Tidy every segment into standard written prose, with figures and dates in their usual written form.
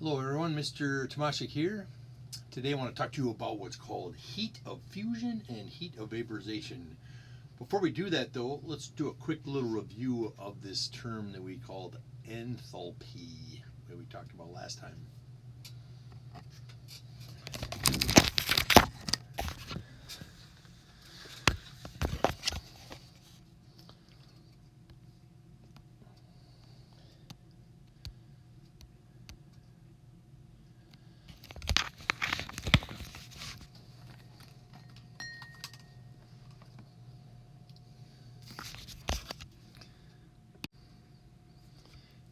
Hello everyone, Mr. Tomashik here. Today I want to talk to you about what's called heat of fusion and heat of vaporization. Before we do that though, let's do a quick little review of this term that we called enthalpy, that we talked about last time.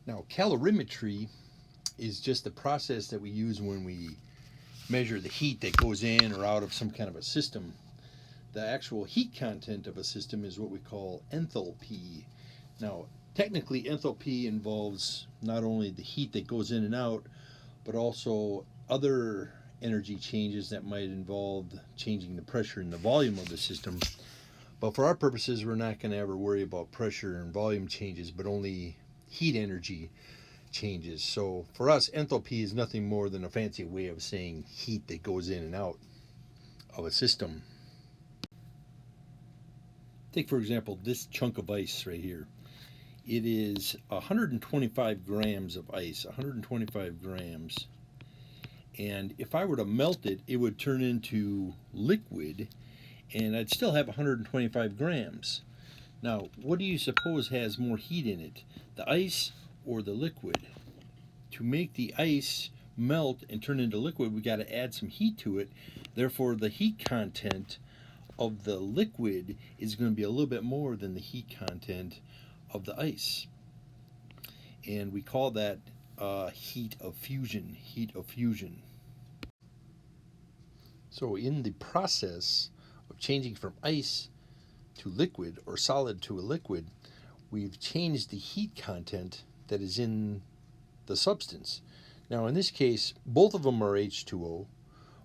Now, calorimetry is just the process that we use when we measure the heat that goes in or out of some kind of a system. The actual heat content of a system is what we call enthalpy. Now, technically, enthalpy involves not only the heat that goes in and out, but also other energy changes that might involve changing the pressure and the volume of the system. But for our purposes, we're not going to ever worry about pressure and volume changes, but only heat energy changes. So for us, enthalpy is nothing more than a fancy way of saying heat that goes in and out of a system. Take, for example, this chunk of ice right here. It is 125 grams of ice, 125 grams. And if I were to melt it, it would turn into liquid, and I'd still have 125 grams. Now, what do you suppose has more heat in it, the ice or the liquid? To make the ice melt and turn into liquid, we got to add some heat to it. Therefore, the heat content of the liquid is going to be a little bit more than the heat content of the ice. And we call that heat of fusion, heat of fusion. So in the process of changing from ice to liquid or solid to a liquid, we've changed the heat content that is in the substance. Now in this case, both of them are H2O,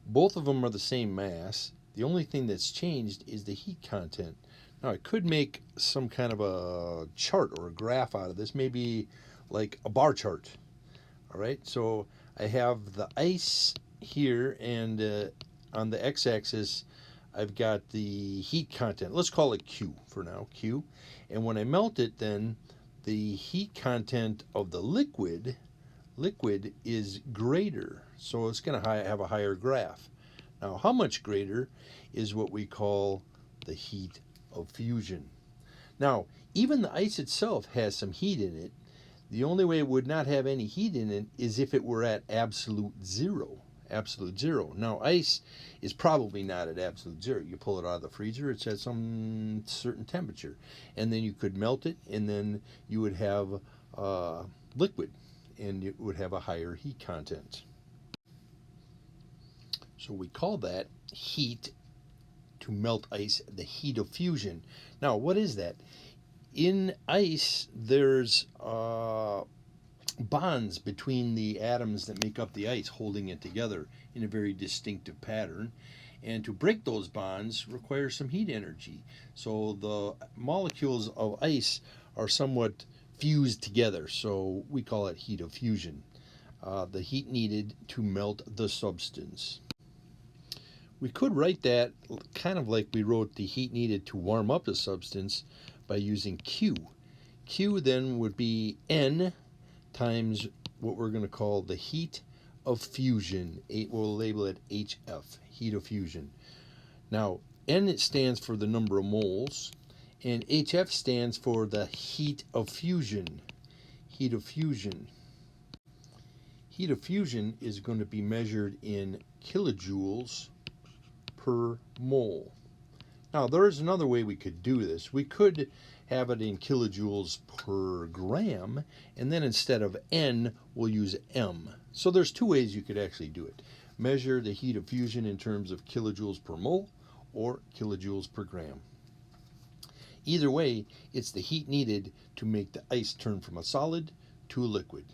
both of them are the same mass. The only thing that's changed is the heat content. Now I could make some kind of a chart or a graph out of this, maybe like a bar chart. All right, so I have the ice here, and on the x-axis I've got the heat content. Let's call it Q for now, Q. And when I melt it, then the heat content of the liquid is greater. So it's going to have a higher graph. Now, how much greater is what we call the heat of fusion. Now, even the ice itself has some heat in it. The only way it would not have any heat in it is if it were at absolute zero. Absolute zero. Now, ice is probably not at absolute zero. You pull it out of the freezer, it's at some certain temperature. And then you could melt it, and then you would have liquid, and it would have a higher heat content. So we call that heat to melt ice, the heat of fusion. Now, what is that? In ice, there's bonds between the atoms that make up the ice, holding it together in a very distinctive pattern. And to break those bonds requires some heat energy. So the molecules of ice are somewhat fused together, so we call it heat of fusion. The heat needed to melt the substance. We could write that kind of like we wrote the heat needed to warm up the substance by using Q. Q then would be N times what we're going to call the heat of fusion. We'll label it HF, heat of fusion. Now, N it stands for the number of moles, and HF stands for the heat of fusion. Heat of fusion. Heat of fusion is going to be measured in kilojoules per mole. Now, there is another way we could do this. We could have it in kilojoules per gram, and then instead of N, we'll use M. So there's two ways you could actually do it. Measure the heat of fusion in terms of kilojoules per mole or kilojoules per gram. Either way, it's the heat needed to make the ice turn from a solid to a liquid.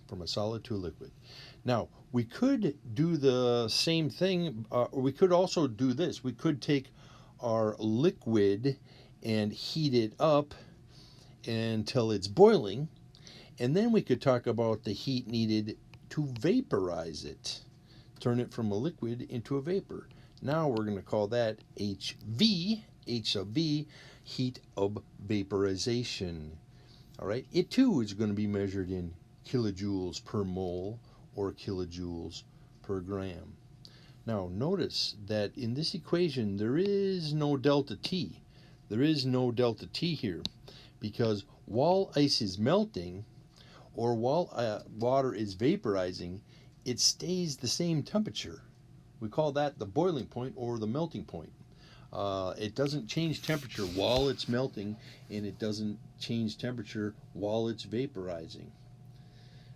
From a solid to a liquid. Now, we could do the same thing, or we could also do this. We could take our liquid and heat it up until it's boiling, and then we could talk about the heat needed to to vaporize it, turn it from a liquid into a vapor. Now we're going to call that HV, H of V, heat of vaporization. All right, it too is going to be measured in kilojoules per mole or kilojoules per gram. Now notice that in this equation there is no delta T. There is no delta T here because while ice is melting or while water is vaporizing, it stays the same temperature. We call that the boiling point or the melting point. It doesn't change temperature while it's melting, and it doesn't change temperature while it's vaporizing.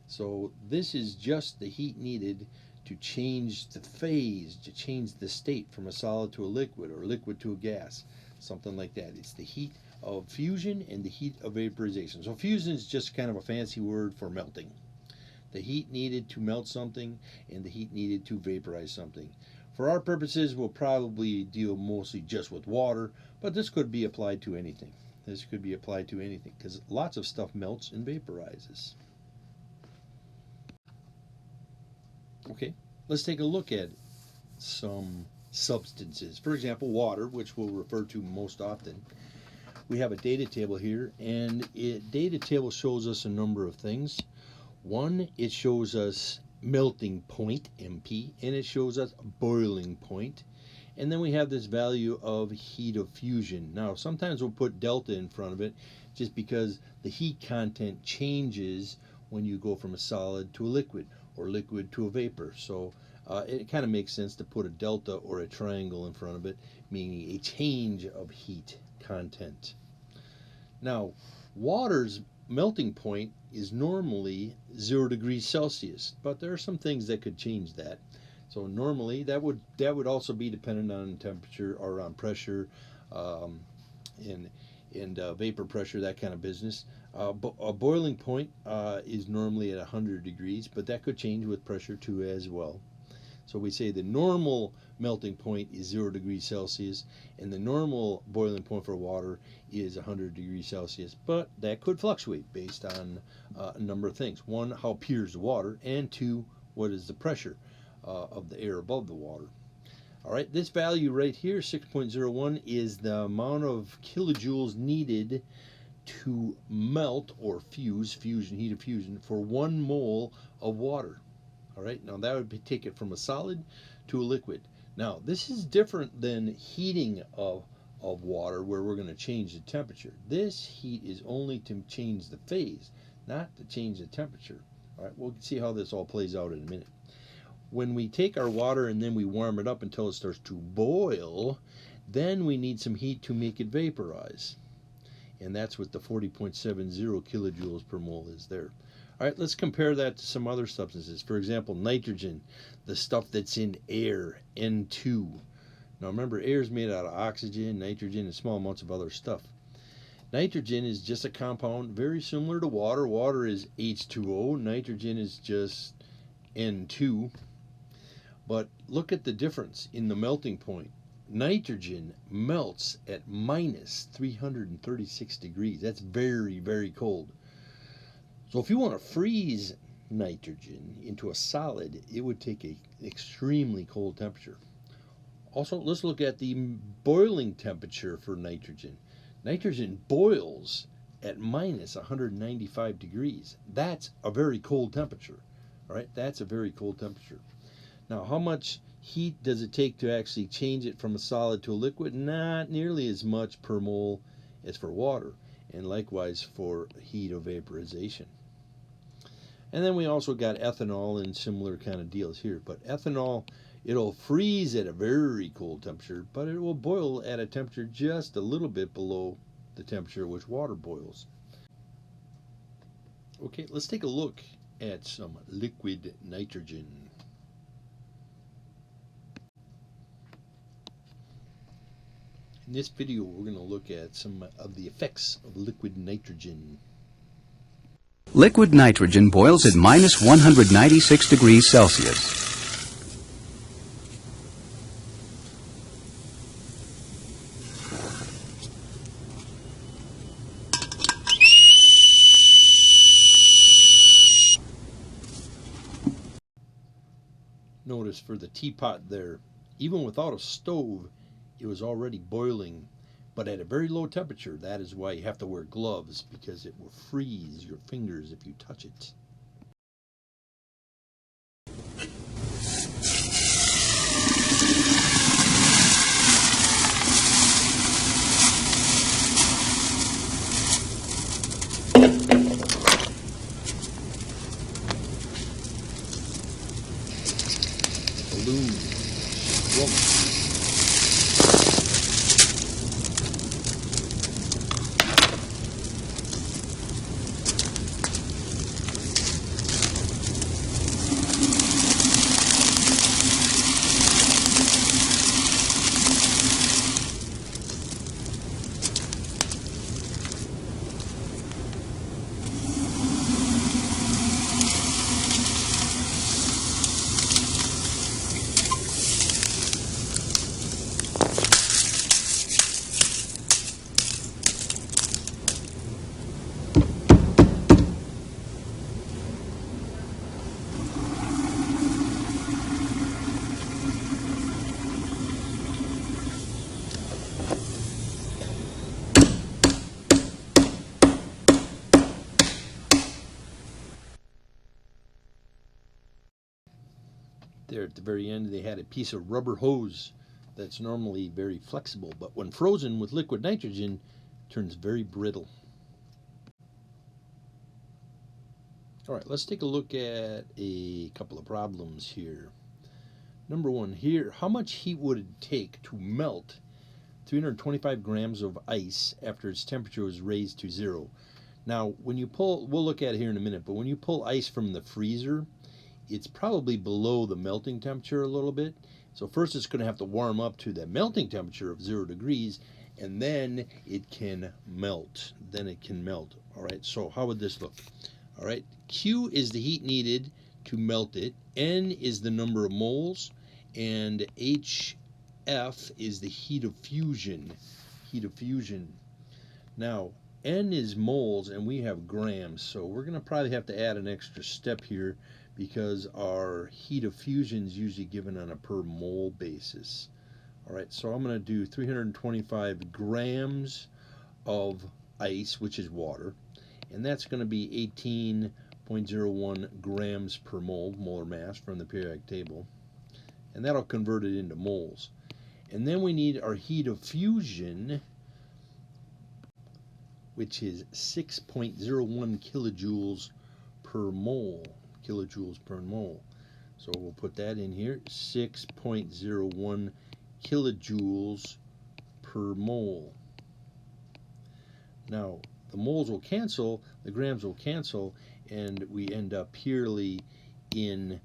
So this is just the heat needed to change the phase, to change the state from a solid to a liquid or liquid to a gas, something like that. It's the heat of fusion and the heat of vaporization. So fusion is just kind of a fancy word for melting. The heat needed to melt something and the heat needed to vaporize something. For our purposes, we'll probably deal mostly just with water, but this could be applied to anything. This could be applied to anything because lots of stuff melts and vaporizes. Okay, let's take a look at some substances. For example, water, which we'll refer to most often. We have a data table here, and data table shows us a number of things. One, it shows us melting point, MP, and it shows us boiling point. And then we have this value of heat of fusion. Now, sometimes we'll put delta in front of it just because the heat content changes when you go from a solid to a liquid or liquid to a vapor. So it kind of makes sense to put a delta or a triangle in front of it, meaning a change of heat content. Now, water's melting point is normally 0 degrees Celsius, but there are some things that could change that. So normally that would also be dependent on temperature or on pressure and vapor pressure, that kind of business. A boiling point is normally at 100 degrees, but that could change with pressure too as well. So we say the normal melting point is 0 degrees Celsius, and the normal boiling point for water is 100 degrees Celsius. But that could fluctuate based on a number of things. One, how pure is the water, and two, what is the pressure of the air above the water. All right, this value right here, 6.01, is the amount of kilojoules needed to melt or fuse, heat of fusion, for 1 mole of water. All right, now that would take it from a solid to a liquid. Now, this is different than heating of water where we're going to change the temperature. This heat is only to change the phase, not to change the temperature. All right, we'll see how this all plays out in a minute. When we take our water and then we warm it up until it starts to boil, then we need some heat to make it vaporize. And that's what the 40.70 kilojoules per mole is there. All right, let's compare that to some other substances. For example, nitrogen, the stuff that's in air, N2. Now remember, air is made out of oxygen, nitrogen, and small amounts of other stuff. Nitrogen is just a compound very similar to water. Water is H2O. Nitrogen is just N2. But look at the difference in the melting point. Nitrogen melts at minus 336 degrees. That's very, very cold. So if you want to freeze nitrogen into a solid, it would take an extremely cold temperature. Also, let's look at the boiling temperature for nitrogen. Nitrogen boils at minus 195 degrees. That's a very cold temperature. All right, that's a very cold temperature. Now, how much heat does it take to actually change it from a solid to a liquid? Not nearly as much per mole as for water, and likewise for heat of vaporization. And then we also got ethanol and similar kind of deals here. But ethanol, it'll freeze at a very cold temperature, but it will boil at a temperature just a little bit below the temperature at which water boils. Okay, let's take a look at some liquid nitrogen. In this video, we're going to look at some of the effects of liquid nitrogen. Liquid nitrogen boils at minus 196 degrees Celsius. notice for the teapot there, even without a stove, it was already boiling, but at a very low temperature. That is why you have to wear gloves, because it will freeze your fingers if you touch it. Balloon. There at the very end, they had a piece of rubber hose that's normally very flexible, but when frozen with liquid nitrogen, turns very brittle. All right, let's take a look at a couple of problems here. Number one here, how much heat would it take to melt 325 grams of ice after its temperature was raised to 0? Now, when you pull, we'll look at it here in a minute, but when you pull ice from the freezer, it's probably below the melting temperature a little bit. So first it's going to have to warm up to the melting temperature of 0 degrees, and then it can melt. All right, so how would this look? All right, Q is the heat needed to melt it. N is the number of moles, and HF is the heat of fusion. Now, N is moles, and we have grams, so we're going to probably have to add an extra step here, because our heat of fusion is usually given on a per mole basis. All right, so I'm going to do 325 grams of ice, which is water, and that's going to be 18.01 grams per mole, molar mass from the periodic table, and that'll convert it into moles. And then we need our heat of fusion, which is 6.01 kilojoules per mole. So we'll put that in here, 6.01 kilojoules per mole. Now, the moles will cancel, the grams will cancel, and we end up purely in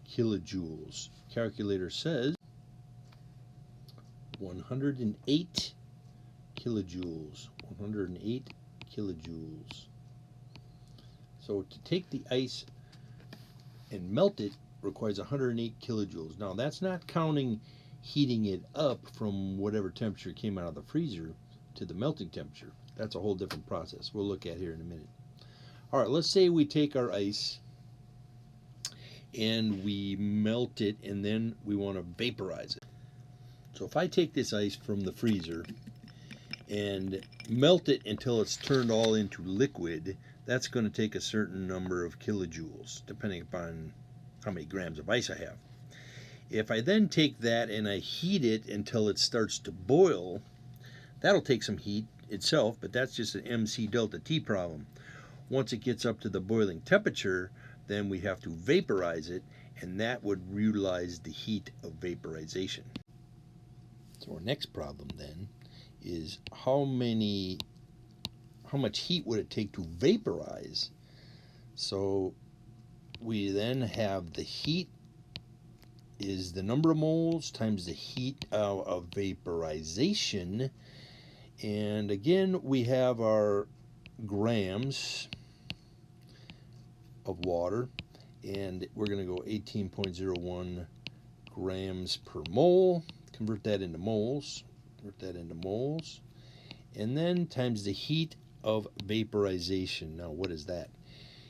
kilojoules. Calculator says 108 kilojoules. 108 kilojoules. So to take the ice and melt it requires 108 kilojoules. Now that's not counting heating it up from whatever temperature came out of the freezer to the melting temperature. That's a whole different process we'll look at here in a minute. All right, let's say we take our ice and we melt it, and then we want to vaporize it. So if I take this ice from the freezer and melt it until it's turned all into liquid, that's going to take a certain number of kilojoules, depending upon how many grams of ice I have. If I then take that and I heat it until it starts to boil, that'll take some heat itself, but that's just an MC delta T problem. Once it gets up to the boiling temperature, then we have to vaporize it, and that would utilize the heat of vaporization. So our next problem then is how much heat would it take to vaporize? So we then have the heat is the number of moles times the heat of vaporization, and again we have our grams of water, and we're going to go 18.01 grams per mole. Convert that into moles. And then times the heat of vaporization. Now what is that?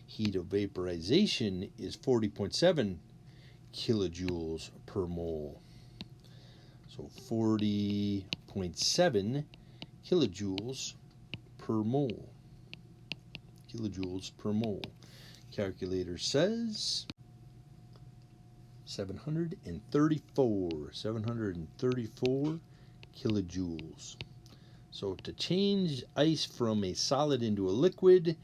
Heat of vaporization is 40.7 kilojoules per mole. So 40.7 kilojoules per mole. Kilojoules per mole. Calculator says 734 kilojoules. So to change ice from a solid into a liquid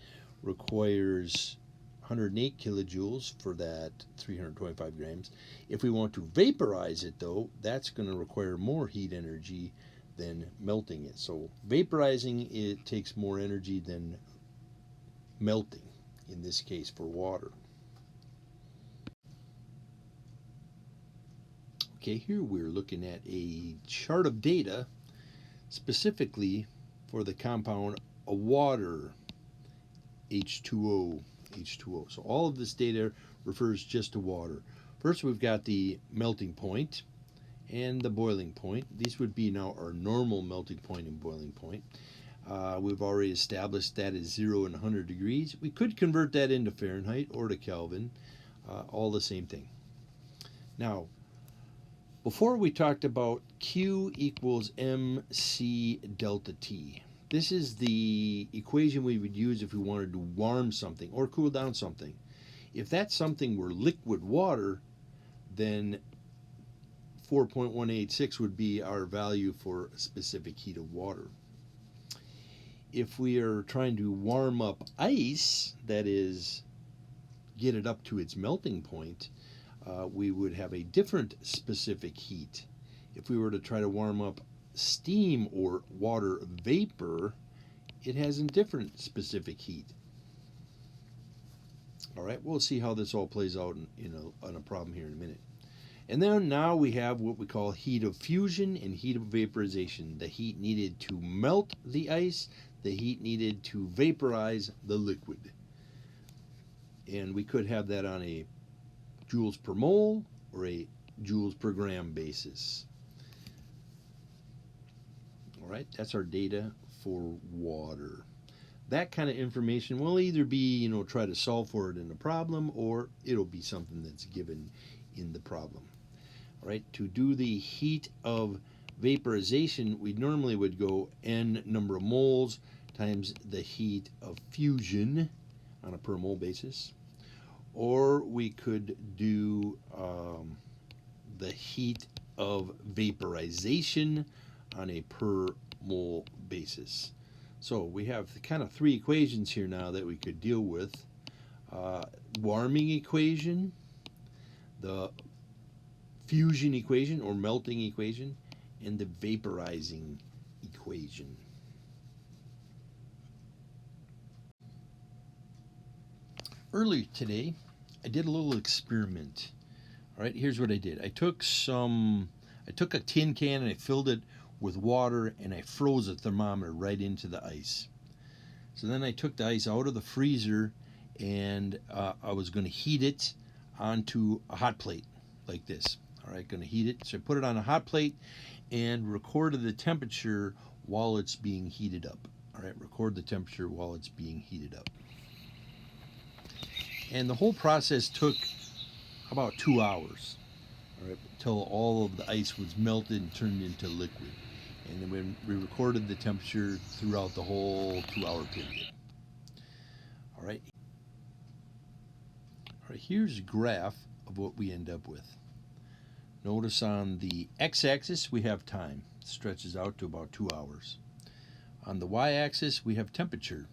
requires 108 kilojoules for that 325 grams. If we want to vaporize it, though, that's going to require more heat energy than melting it. So vaporizing it takes more energy than melting, in this case for water. Okay, here we're looking at a chart of data specifically for the compound of water, H2O. So all of this data refers just to water. First, we've got the melting point and the boiling point. These would be now our normal melting point and boiling point. We've already established that is 0 and 100 degrees. We could convert that into Fahrenheit or to Kelvin, all the same thing. Now, before we talked about Q equals mc delta T. This is the equation we would use if we wanted to warm something or cool down something. If that something were liquid water, then 4.186 would be our value for a specific heat of water. If we are trying to warm up ice, that is, get it up to its melting point, we would have a different specific heat. If we were to try to warm up steam or water vapor, it has a different specific heat. All right, we'll see how this all plays out in a problem here in a minute. And then now we have what we call heat of fusion and heat of vaporization. The heat needed to melt the ice, the heat needed to vaporize the liquid. And we could have that on a joules per mole or a joules per gram basis. All right, that's our data for water. That kind of information will either be, try to solve for it in the problem, or it'll be something that's given in the problem. All right, to do the heat of vaporization, we normally would go N number of moles times the heat of fusion on a per mole basis. Or we could do the heat of vaporization on a per mole basis. So we have kind of three equations here now that we could deal with. Warming equation, the fusion equation or melting equation, and the vaporizing equation. Earlier today, I did a little experiment. All right, here's what I did. I took a tin can and I filled it with water and I froze a thermometer right into the ice. So then I took the ice out of the freezer and I was going to heat it onto a hot plate like this. All right, going to heat it. So I put it on a hot plate and recorded the temperature while it's being heated up. All right, record the temperature while it's being heated up. And the whole process took about 2 hours, all right, until all of the ice was melted and turned into liquid. And then we recorded the temperature throughout the whole 2-hour period. All right, here's a graph of what we end up with. Notice on the x-axis we have time. It stretches out to about 2 hours. On the y-axis we have temperature.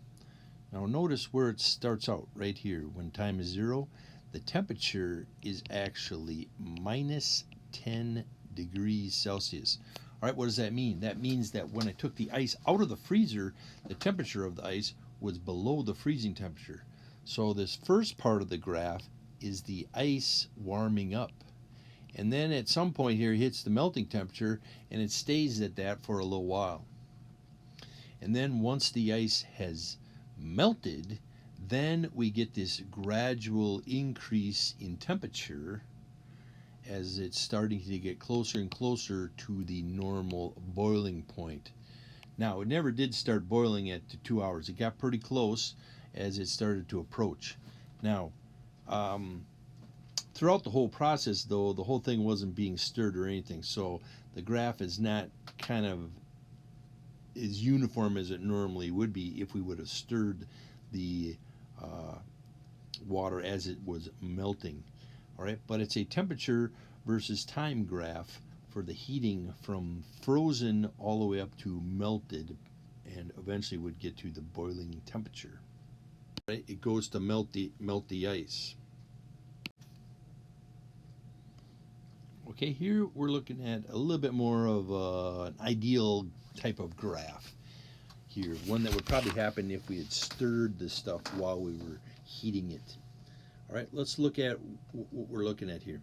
Now notice where it starts out, right here. When time is 0, the temperature is actually minus 10 degrees Celsius. All right, what does that mean? That means that when I took the ice out of the freezer, the temperature of the ice was below the freezing temperature. So this first part of the graph is the ice warming up. And then at some point here it hits the melting temperature and it stays at that for a little while. And then once the ice has melted, then we get this gradual increase in temperature as it's starting to get closer and closer to the normal boiling point. Now, it never did start boiling at 2 hours. It got pretty close as it started to approach. Now, throughout the whole process, though, the whole thing wasn't being stirred or anything, so the graph is not kind of as uniform as it normally would be if we would have stirred the water as it was melting. All right, but it's a temperature versus time graph for the heating from frozen all the way up to melted, and eventually would get to the boiling temperature. Right, it goes to melt the ice. Okay, here we're looking at a little bit more of an ideal type of graph here, one that would probably happen if we had stirred the stuff while we were heating it. All right, let's look at what we're looking at here.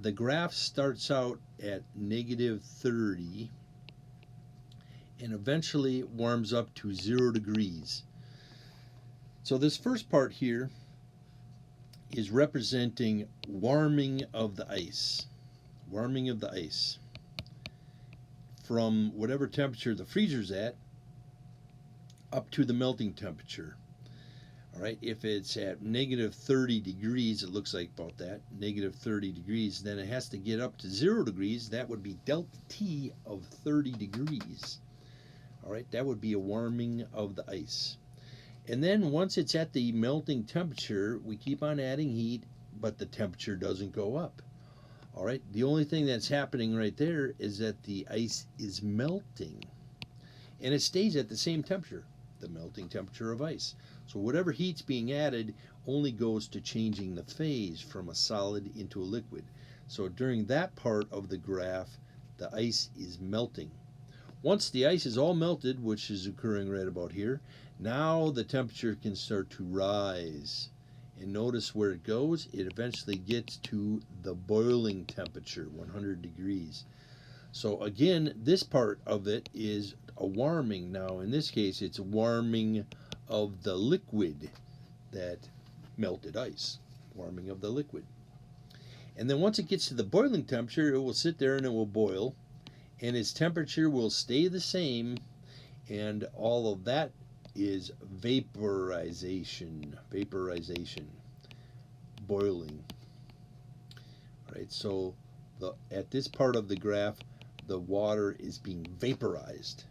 The graph starts out at -30 and eventually warms up to 0 degrees. So this first part here is representing warming of the ice. Warming of the ice from whatever temperature the freezer's at up to the melting temperature. All right, if it's at -30 degrees, it looks like about that, -30 degrees, then it has to get up to 0 degrees. That would be delta T of 30 degrees. All right, that would be a warming of the ice. And then once it's at the melting temperature, we keep on adding heat, but the temperature doesn't go up. All right, the only thing that's happening right there is that the ice is melting, and it stays at the same temperature, the melting temperature of ice. So whatever heat's being added only goes to changing the phase from a solid into a liquid. So during that part of the graph, the ice is melting. Once the ice is all melted, which is occurring right about here, now the temperature can start to rise. And notice where it goes. It eventually gets to the boiling temperature, 100 degrees. So again, this part of it is a warming. Now in this case, it's a warming of the liquid that melted ice. Warming of the liquid. And then once it gets to the boiling temperature, it will sit there and it will boil. And its temperature will stay the same. And all of that is vaporization. Vaporization. Boiling. All right, so at this part of the graph, the water is being vaporized.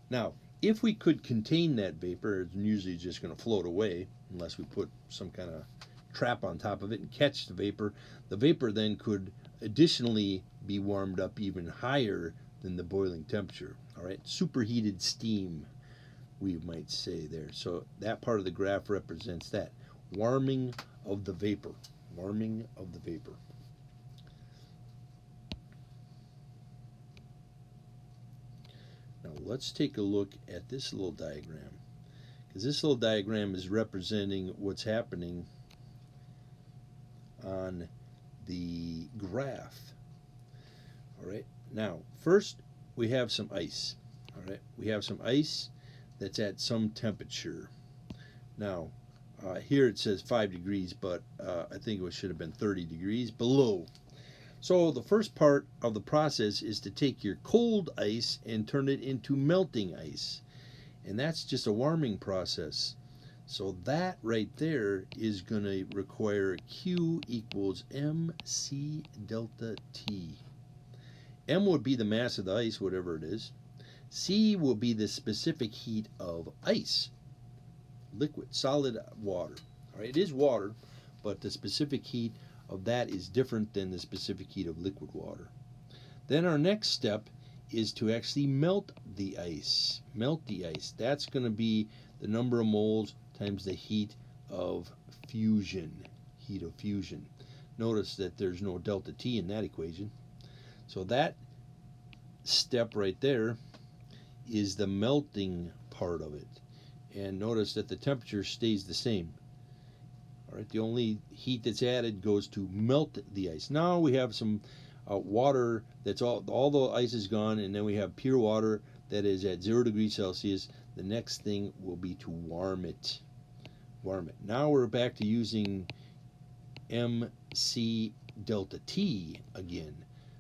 Now, if we could contain that vapor, it's usually just going to float away unless we put some kind of trap on top of it and catch the vapor. The vapor then could additionally be warmed up even higher than the boiling temperature. All right, superheated steam, we might say there. So that part of the graph represents that warming of the vapor. Warming of the vapor. Now let's take a look at this little diagram, because this little diagram is representing what's happening on the graph. All right, now first we have some ice. All right, we have some ice that's at some temperature. Now here it says 5 degrees, but I think it should have been 30 degrees below. So the first part of the process is to take your cold ice and turn it into melting ice. And that's just a warming process. So that right there is going to require Q equals mc delta T. M would be the mass of the ice, whatever it is. C will be the specific heat of ice, liquid, solid water. All right, it is water, but the specific heat of that is different than the specific heat of liquid water. Then our next step is to actually melt the ice. Melt the ice. That's going to be the number of moles times the heat of fusion. Heat of fusion. Notice that there's no delta T in that equation. So that step right there is the melting part of it. And notice that the temperature stays the same. All right, the only heat that's added goes to melt the ice. Now we have some water that's all the ice is gone, and then we have pure water that is at 0 degrees Celsius. The next thing will be to warm it. Warm it. Now we're back to using mc delta T again.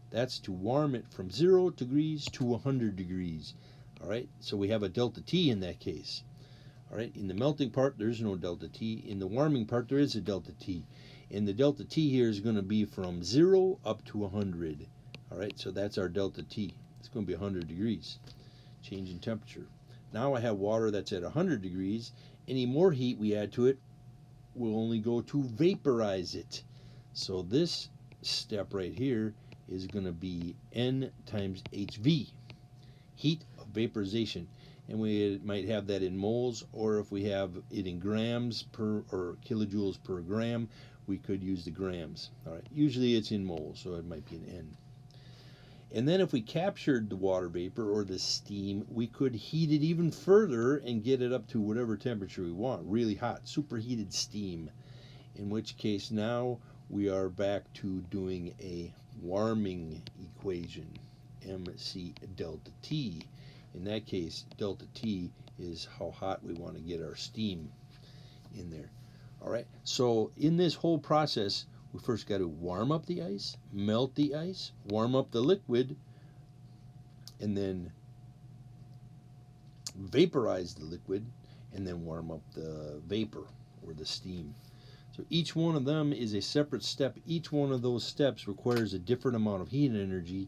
That's to warm it from 0 degrees to 100 degrees. All right, so we have a delta T in that case. All right, in the melting part, there's no delta T. In the warming part, there is a delta T. And the delta T here is going to be from 0 up to 100. All right, so that's our delta T. It's going to be 100 degrees, change in temperature. Now I have water that's at 100 degrees. Any more heat we add to it will only go to vaporize it. So this step right here is going to be N times HV, heat of vaporization. And we might have that in moles, or if we have it in grams per or kilojoules per gram, we could use the grams. All right, usually it's in moles, so it might be an N. And then if we captured the water vapor or the steam, we could heat it even further and get it up to whatever temperature we want, really hot, superheated steam. In which case now we are back to doing a warming equation, MC delta T. In that case, delta T is how hot we want to get our steam in there. All right, so in this whole process, we first got to warm up the ice, melt the ice, warm up the liquid, and then vaporize the liquid, and then warm up the vapor or the steam. So each one of them is a separate step. Each one of those steps requires a different amount of heat energy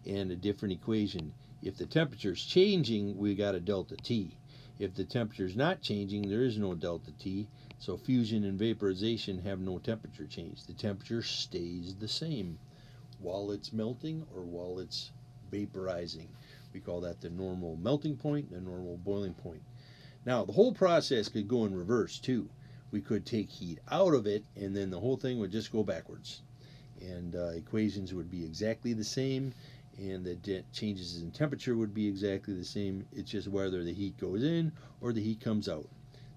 and a different equation. If the temperature is changing, we got a delta T. If the temperature is not changing, there is no delta T. So fusion and vaporization have no temperature change. The temperature stays the same while it's melting or while it's vaporizing. We call that the normal melting point and the normal boiling point. Now, the whole process could go in reverse too. We could take heat out of it, and then the whole thing would just go backwards. And equations would be exactly the same, and the changes in temperature would be exactly the same. It's just whether the heat goes in or the heat comes out.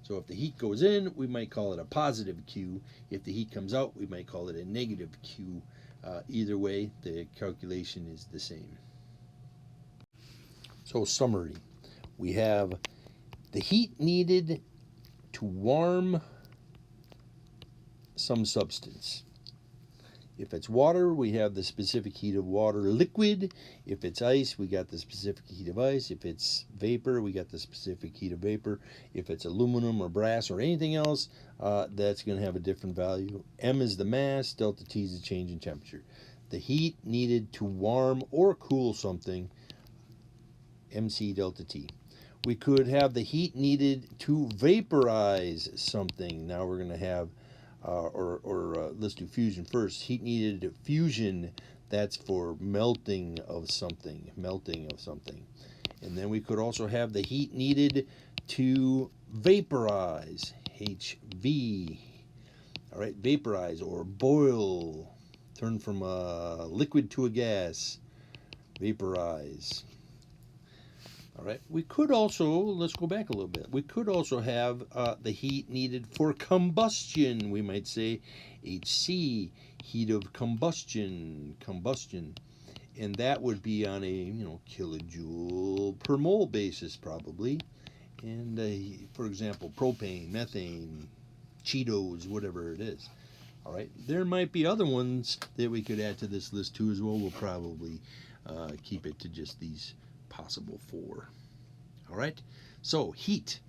So if the heat goes in, we might call it a positive Q. If the heat comes out, we might call it a negative Q. Either way, the calculation is the same. So summary, we have the heat needed to warm some substance. If it's water, we have the specific heat of water liquid. If it's ice, we got the specific heat of ice. If it's vapor, we got the specific heat of vapor. If it's aluminum or brass or anything else, that's going to have a different value. M is the mass, delta T is the change in temperature. The heat needed to warm or cool something, MC delta T. We could have the heat needed to vaporize something. Now we're going to have let's do fusion first. Heat needed to fusion, that's for melting of something. And then we could also have the heat needed to vaporize, HV. All right, vaporize or boil, turn from a liquid to a gas, vaporize. All right, we could also, let's go back a little bit. We could also have the heat needed for combustion. We might say HC, heat of combustion. And that would be on a, kilojoule per mole basis probably. And for example, propane, methane, Cheetos, whatever it is. All right, there might be other ones that we could add to this list too as well. We'll probably keep it to just these possible 4. All right, so heat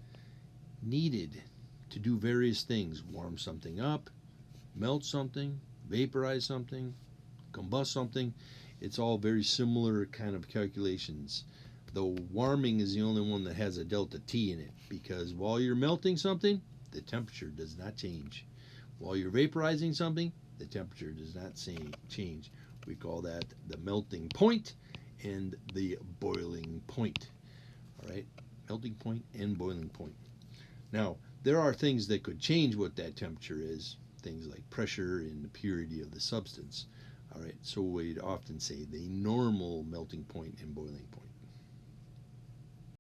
needed to do various things: warm something up, melt something, vaporize something, combust something. It's all very similar kind of calculations, though warming is the only one that has a delta T in it, because while you're melting something, the temperature does not change. While you're vaporizing something, the temperature does not change. We call that the melting point and the boiling point. All right, melting point and boiling point. Now, there are things that could change what that temperature is, things like pressure and the purity of the substance. All right, so we'd often say the normal melting point and boiling point.